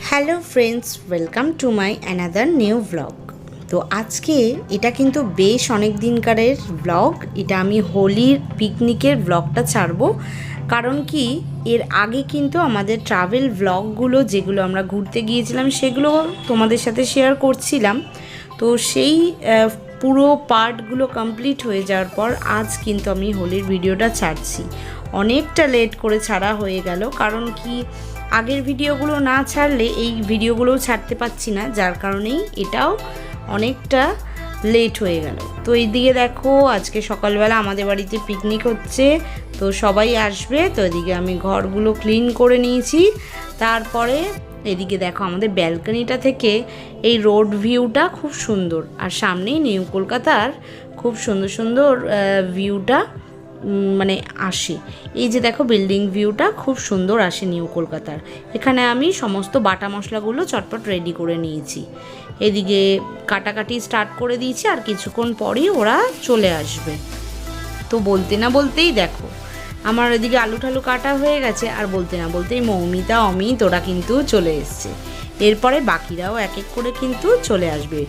Hello friends, welcome to my another new blog. তো আজকে এটা কিন্তু বেশ অনেক দিনকারের ব্লগ। এটা আমি হোলির পিকনিকের ব্লগটা ছাড়বো, কারণ কি এর আগে কিন্তু আমাদের ট্রাভেল ব্লগগুলো যেগুলো আমরা ঘুরতে গিয়েছিলাম সেগুলো তোমাদের সাথে শেয়ার করছিলাম। তো সেই পুরো পার্টগুলো কমপ্লিট হয়ে যাওয়ার পর আজ কিন্তু আমি হোলির ভিডিওটা ছাড়ছি। অনেকটা লেট করে ছাড়া হয়ে গেল, কারণ কি আগের ভিডিওগুলো না ছাড়লে এই ভিডিওগুলোও ছাড়তে পারছি না, যার কারণেই এটাও অনেকটা লেট হয়ে গেল। তো এইদিকে দেখো আজকে সকালবেলা আমাদের বাড়িতে পিকনিক হচ্ছে, তো সবাই আসবে। তো এদিকে আমি ঘরগুলো ক্লিন করে নিয়েছি। তারপরে এদিকে দেখো আমাদের ব্যালকনিটা থেকে এই রোড ভিউটা খুব সুন্দর, আর সামনেই নিউ কলকাতার খুব সুন্দর সুন্দর ভিউটা মানে আসে। এই যে দেখো বিল্ডিং ভিউটা খুব সুন্দর আসে নিউ কলকাতার। এখানে আমি সমস্ত বাটা মশলাগুলো চটপট রেডি করে নিয়েছি। এদিকে কাটাকাটি স্টার্ট করে দিয়েছি, আর কিছুক্ষণ পরই ওরা চলে আসবে। তো বলতে না বলতেই দেখো আমার এদিকে আলু ঠালু কাটা হয়ে গেছে, আর বলতে না বলতেই মৌমিতা অমিত ওরা কিন্তু চলে এসছে। এরপরে বাকিরাও এক এক করে কিন্তু চলে আসবে।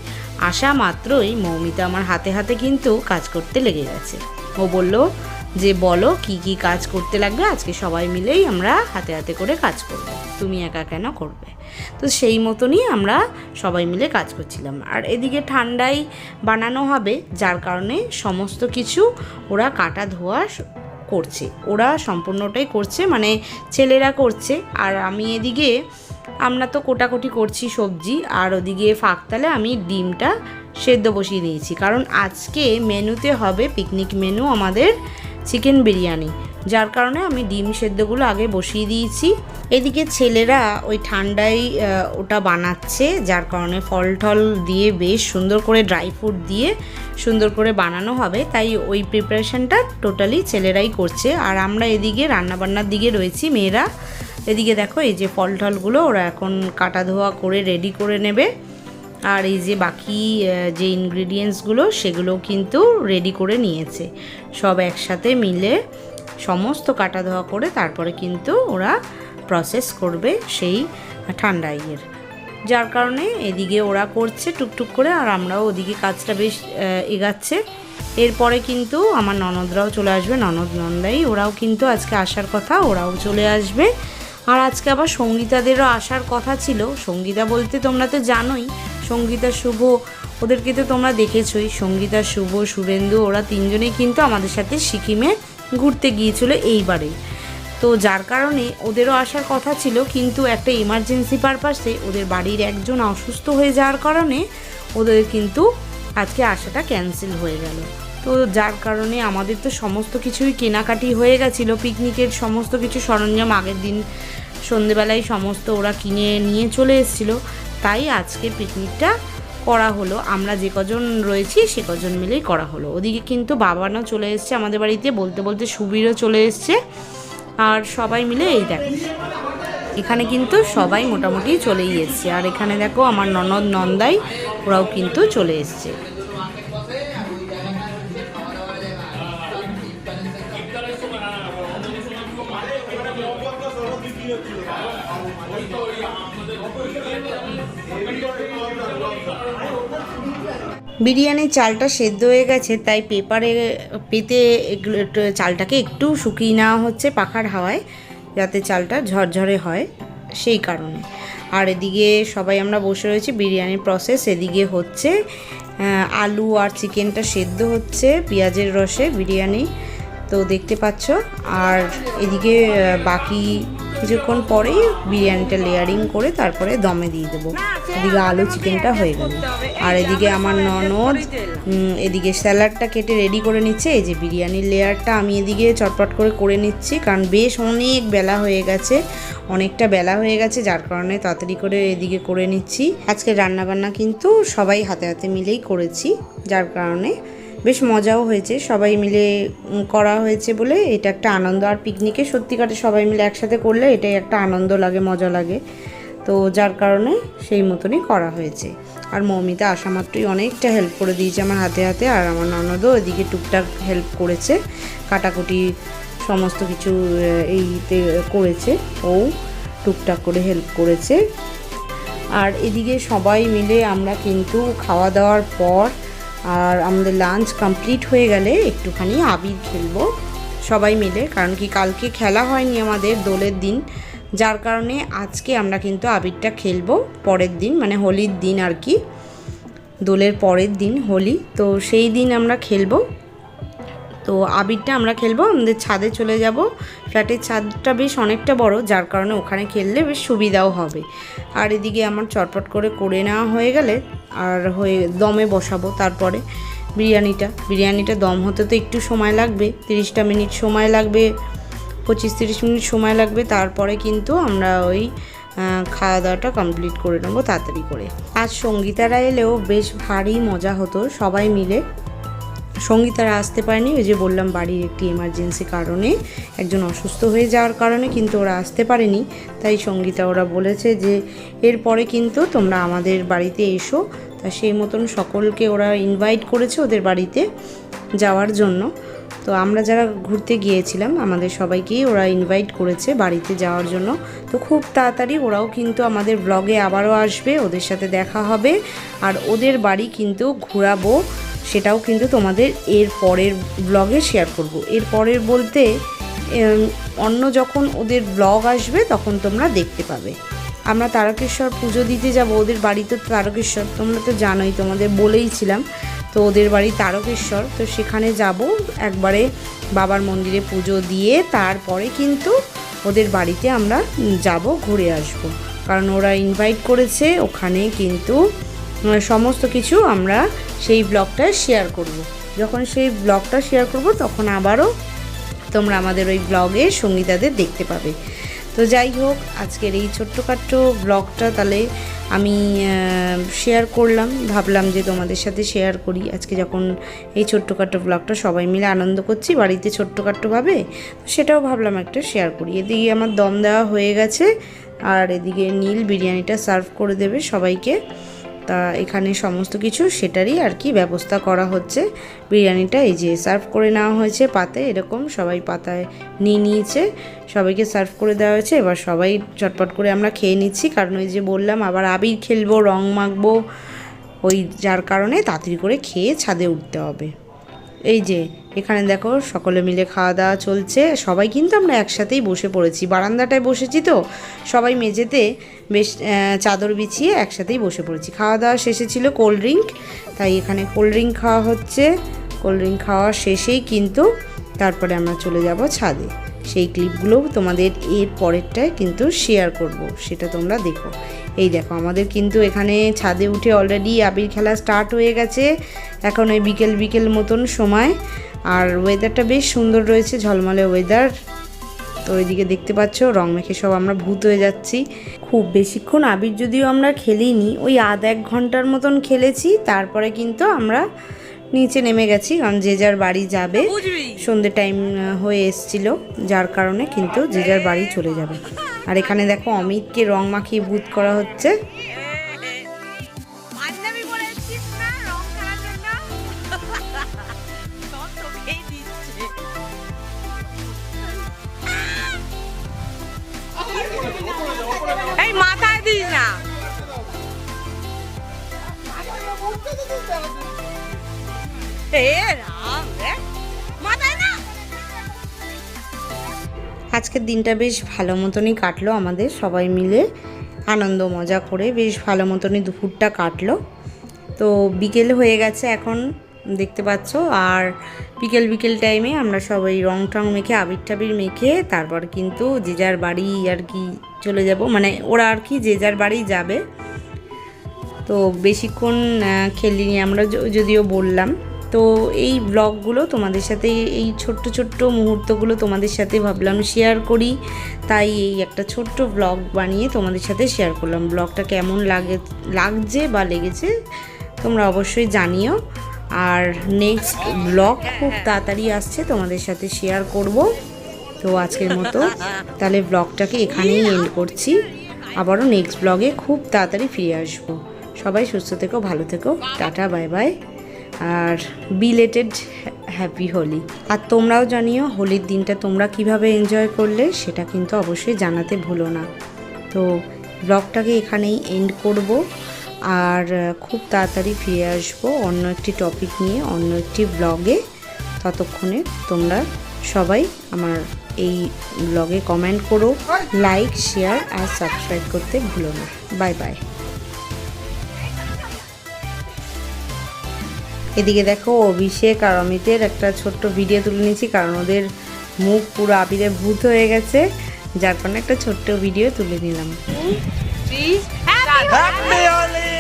আসা মাত্রই মৌমিতা আমার হাতে হাতে কিন্তু কাজ করতে লেগে গেছে। ও বলল যে বলো কি কি কাজ করতে লাগবে, আজকে সবাই মিলেই আমরা হাতে হাতে করে কাজ করব, তুমি একা কেন করবে। তো সেই মতনই আমরা সবাই মিলে কাজ করছিলাম। আর এদিকে ঠান্ডায় বানানো হবে, যার কারণে সমস্ত কিছু ওরা কাটা ধোয়া করছে, ওরা সম্পূর্ণটাই করছে, মানে ছেলেরা করছে। আর আমি এদিকে আমরা তো কোটাকুটি করছি সবজি, আর ওদিকে ফাঁকতালে আমি ডিমটা সেদ্ধ বসিয়ে দিয়েছি, কারণ আজকে মেনুতে হবে পিকনিক মেনু আমাদের চিকেন বিরিয়ানি, যার কারণে আমি ডিম সেদ্ধগুলো আগে বসিয়ে দিয়েছি। এদিকে ছেলেরা ওই ঠান্ডায় ওটা বানাচ্ছে, যার কারণে ফল টল দিয়ে বেশ সুন্দর করে ড্রাই ফ্রুট দিয়ে সুন্দর করে বানানো হবে, তাই ওই প্রিপারেশনটা টোটালি ছেলেরাই করছে। আর আমরা এদিকে রান্নাবান্নার দিকে রয়েছি মেয়েরা। এদিকে দেখো এই যে ফল টলগুলো ওরা এখন কাটা ধোয়া করে রেডি করে নেবে, আর এই যে বাকি যে ইনগ্রিডিয়েন্টসগুলো সেগুলো কিন্তু রেডি করে নিয়েছে। সব একসাথে মিলে সমস্ত কাটা ধোয়া করে তারপরে কিন্তু ওরা প্রসেস করবে সেই ঠান্ডা ইয়ের, যার কারণে এদিকে ওরা করছে টুকটুক করে, আর আমরাও ওদিকে কাজটা বেশ এগাচ্ছে। এরপরে কিন্তু আমার ননদরাও চলে আসবে, ননদ নন্দাই ওরাও কিন্তু আজকে আসার কথা, ওরাও চলে আসবে। আর আজকে আবার সঙ্গীতাদেরও আসার কথা ছিল। সঙ্গীতা বলতে তোমরা তো জানোই, সঙ্গীতা শুভ ওদেরকে তো তোমরা দেখেছোই। সঙ্গীতা শুভ শুভেন্দু ওরা তিনজনেই কিন্তু আমাদের সাথে সিকিমে ঘুরতে গিয়েছিল এইবারে। তো যার কারণে ওদেরও আসার কথা ছিল, কিন্তু একটা এমার্জেন্সি পারপাসে ওদের বাড়ির একজন অসুস্থ হয়ে যাওয়ার কারণে ওদের কিন্তু আজকে আসাটা ক্যান্সেল হয়ে গেল। তো যার কারণে আমাদের তো সমস্ত কিছুই কেনাকাটি হয়ে গেছিলো, পিকনিকের সমস্ত কিছু সরঞ্জাম আগের দিন সন্ধেবেলায় সমস্ত ওরা কিনে নিয়ে চলে এসেছিলো, তাই আজকে পিকনিকটা করা হলো। আমরা যে কজন রয়েছি সে কজন মিলেই করা হলো। ওদিকে কিন্তু বাবানও চলে এসছে আমাদের বাড়িতে, বলতে বলতে সুবীরও চলে এসছে, আর সবাই মিলে এই দেখো এখানে কিন্তু সবাই মোটামুটি চলেই এসছে। আর এখানে দেখো আমার ননদ নন্দাই ওরাও কিন্তু চলে এসছে। বিরিয়ানির চালটা সেদ্ধ হয়ে গেছে, তাই পেপারে পেতে চালটাকে একটু শুকিয়ে নেওয়া হচ্ছে পাখার হাওয়ায়, যাতে চালটা ঝরঝরে হয় সেই কারণে। আর এদিকে সবাই আমরা বসে রয়েছি, বিরিয়ানির প্রসেস এদিকে হচ্ছে, আলু আর চিকেনটা সেদ্ধ হচ্ছে পেঁয়াজের রসে বিরিয়ানি, তো দেখতে পাচ্ছ। আর এদিকে বাকি কিছুক্ষণ পরেই বিরিয়ানিটা লেয়ারিং করে তারপরে দমে দিয়ে দেবো। এদিকে আলু চিকেনটা হয়ে গেল, আর এদিকে আমার ননদ এদিকে স্যালাডটা কেটে রেডি করে নিচ্ছে। এই যে বিরিয়ানির লেয়ারটা আমি এদিকে চটপট করে নিচ্ছি, কারণ বেশ অনেক বেলা হয়ে গেছে, অনেকটা বেলা হয়ে গেছে, যার কারণে তাড়াতাড়ি করে এদিকে করে নিচ্ছি। আজকে রান্নাবান্না কিন্তু সবাই হাতে হাতে মিলেই করেছি, যার কারণে বেশ মজাও হয়েছে, সবাই মিলে করা হয়েছে বলে এটা একটা আনন্দ। আর পিকনিকে সত্যিকারে সবাই মিলে একসাথে করলে এটাই একটা আনন্দ লাগে, মজা লাগে। তো যার কারণে সেই মতনই করা হয়েছে। আর মৌমিতা আসা মাত্রই অনেকটা হেল্প করে দিয়েছে আমার হাতে হাতে, আর আমার ননদও এদিকে টুকটাক হেল্প করেছে, কাটাকুটি সমস্ত কিছু এইতে করেছে, ও টুকটাক করে হেল্প করেছে। আর এদিকে সবাই মিলে আমরা কিন্তু খাওয়া দাওয়ার পর আর আমাদের লাঞ্চ কমপ্লিট হয়ে গেলে একটুখানি আবির খেলবো সবাই মিলে, কারণ কি কালকে খেলা হয়নি আমাদের দোলের দিন, যার কারণে আজকে আমরা কিন্তু আবিরটা খেলবো পরের দিন, মানে হোলির দিন আর কি, দোলের পরের দিন হোলি, তো সেই দিন আমরা খেলবো। তো আবিরটা আমরা খেলবো, আমাদের ছাদে চলে যাব, ফ্ল্যাটের ছাদটা বেশ অনেকটা বড়, যার কারণে ওখানে খেললে বেশ সুবিধাও হবে। আর এদিকে আমার চটপট করে নেওয়া হয়ে গেলে আর দমে বসাবো তারপরে বিরিয়ানিটা দম হতে তো একটু সময় লাগবে, 30টা মিনিট সময় লাগবে, 25-30 মিনিট সময় লাগবে, তারপরে কিন্তু আমরা ওই খাওয়া দাওয়াটা কমপ্লিট করে নেবো তাড়াতাড়ি করে। আজ সঙ্গীতারা এলেও বেশ ভারী মজা হতো সবাই মিলে। সঙ্গীতারা আসতে পারেনি, ওই যে বললাম বাড়ির একটি এমার্জেন্সি কারণে, একজন অসুস্থ হয়ে যাওয়ার কারণে কিন্তু ওরা আসতে পারেনি। তাই সঙ্গীতা ওরা বলেছে যে এরপরে কিন্তু তোমরা আমাদের বাড়িতে এসো, তা সেই মতন সকলকে ওরা ইনভাইট করেছে ওদের বাড়িতে যাওয়ার জন্য। তো আমরা যারা ঘুরতে গিয়েছিলাম আমাদের সবাইকেই ওরা ইনভাইট করেছে বাড়িতে যাওয়ার জন্য। তো খুব তাড়াতাড়ি ওরাও কিন্তু আমাদের ব্লগে আবারও আসবে, ওদের সাথে দেখা হবে, আর ওদের বাড়ি কিন্তু ঘোরাবো, সেটাও কিন্তু তোমাদের এর পরের ব্লগে শেয়ার করব। এর পরের বলতে অন্য যখন ওদের ব্লগ আসবে তখন তোমরা দেখতে পাবে। আমরা তারকেশ্বর পুজো দিতে যাব, ওদের বাড়ি তো তারকেশ্বর, তোমরা তো জানোই, তোমাদের বলেইছিলাম। তো ওদের বাড়ি তারকেশ্বর, তো সেখানে যাব একবারে বাবার মন্দিরে পুজো দিয়ে তারপরে কিন্তু ওদের বাড়িতে আমরা যাব, ঘুরে আসব, কারণ ওরা ইনভাইট করেছে। ওখানে কিন্তু সমস্ত কিছু আমরা সেই ব্লগটা শেয়ার করব। যখন সেই ব্লগটা শেয়ার করব তখন আবারও তোমরা আমাদের ওই ব্লগে সঙ্গীতাদের দেখতে পাবে। তো যাই হোক, আজকের এই ছোট্টখাট্ট ব্লগটা তাহলে আমি শেয়ার করলাম, ভাবলাম যে তোমাদের সাথে শেয়ার করি। আজকে যখন এই ছোট্টখাট্ট ব্লগটা সবাই মিলে আনন্দ করছি বাড়িতে ছোট্টখাট্টভাবে, সেটাও ভাবলাম একটা শেয়ার করি। এদিকে আমার দম দেওয়া হয়ে গেছে, আর এদিকে নীল বিরিয়ানিটা সার্ভ করে দেবে সবাইকে। তা এখানে সমস্ত কিছু সেটারই আর কি ব্যবস্থা করা হচ্ছে। বিরিয়ানিটা এই যে সার্ভ করে নেওয়া হয়েছে পাতে, এরকম সবাই পাতায় নিয়েছে, সবাইকে সার্ভ করে দেওয়া হয়েছে। এবার সবাই চটপট করে আমরা খেয়ে নিচ্ছি, কারণ ওই যে বললাম আবার আবির খেলবো, রং মাখবো, ওই যার কারণে তাড়াতাড়ি করে খেয়ে ছাদে উঠতে হবে। এই যে এখানে দেখো সকলে মিলে খাওয়া দাওয়া চলছে, সবাই কিন্তু আমরা একসাথেই বসে পড়েছি, বারান্দাটায় বসেছি তো সবাই মেঝেতে বেশ চাদর বিছিয়ে একসাথেই বসে পড়েছি। খাওয়া দাওয়া শেষে ছিল কোল্ড ড্রিঙ্ক, তাই এখানে কোল্ড ড্রিঙ্ক খাওয়া হচ্ছে। কোল্ড ড্রিঙ্ক খাওয়া শেষেই কিন্তু তারপরে আমরা চলে যাব ছাদে। সেই ক্লিপগুলো তোমাদের এর পরেরটায় কিন্তু শেয়ার করব, সেটা তোমরা দেখো। এই দেখো আমাদের কিন্তু এখানে ছাদে উঠে অলরেডি আবির খেলা স্টার্ট হয়ে গেছে। এখন ওই বিকেল মতন সময়, আর ওয়েদারটা বেশ সুন্দর রয়েছে, ঝলমলে ওয়েদার। তো ওইদিকে দেখতে পাচ্ছ রং মেখে সব আমরা ভূত হয়ে যাচ্ছি। খুব বেশিক্ষণ আবির যদিও আমরা খেলিনি, ওই আধ 1 ঘন্টার মতন খেলেছি, তারপরে কিন্তু আমরা নিচে নেমে গেছি, কারণ যে যার বাড়ি যাবে, সন্ধ্যে টাইম হয়ে এসছিল, যার কারণে কিন্তু যে যার বাড়ি চলে যাবে। আর এখানে দেখো অমিতকে রং মাখিয়ে ভূত করা হচ্ছে। এই মাথায় দিস না, আজকের দিনটা বেশ ভালো মতনই কাটলো আমাদের, সবাই মিলে আনন্দ মজা করে বেশ ভালো মতনই দুপুরটা কাটলো। তো বিকেল হয়ে গেছে এখন দেখতে পাচ্ছ, আর বিকেল টাইমে আমরা সবাই রং টং মেখে আবির টাবির মেখে তারপর কিন্তু যে যার বাড়ি আর কি চলে যাব, মানে ওরা আর কি যে যার বাড়ি যাবে। তো বেশিক্ষণ খেলিনি আমরা, যদিও বললাম। তো এই ব্লগগুলো তোমাদের সাথে, এই ছোট্ট মুহূর্তগুলো তোমাদের সাথে ভাবলাম শেয়ার করি, তাই এই একটা ছোট্ট ব্লগ বানিয়ে তোমাদের সাথে শেয়ার করলাম। ব্লগটা কেমন লাগছে বা লেগেছে তোমরা অবশ্যই জানিও। আর নেক্সট ব্লগ খুব তাড়াতাড়ি আসছে, তোমাদের সাথে শেয়ার করব। তো আজকের মতো তাহলে ব্লগটাকে এখানেই এন্ড করছি, আবারও নেক্সট ব্লগে খুব তাড়াতাড়ি ফিরে আসবো। সবাই সুস্থ থেকো, ভালো থেকো, টাটা, বাই বাই, আর বিলেটেড হ্যাপি হোলি। আর তোমরাও জানিও হোলির দিনটা তোমরা কিভাবে এনজয় করলে, সেটা কিন্তু অবশ্যই জানাতে ভুলো না। তো ব্লগটাকে এখানেই এন্ড করব। আর খুব তাড়াতাড়ি ফিরে আসবো অন্য একটি টপিক নিয়ে, অন্য একটি ব্লগে। ততক্ষণে তোমরা সবাই আমার এই ব্লগে কমেন্ট করো, লাইক, শেয়ার আর সাবস্ক্রাইব করতে ভুলো না। Bye bye. এদিকে দেখো অভিষেক আর অমিতের একটা ছোট্ট ভিডিও তুলে নিয়েছি, কারণ ওদের মুখ পুরো আবিরে ভূত হয়ে গেছে, যার কারণে একটা ছোট্ট ভিডিও তুলে নিলাম। Happy Holi!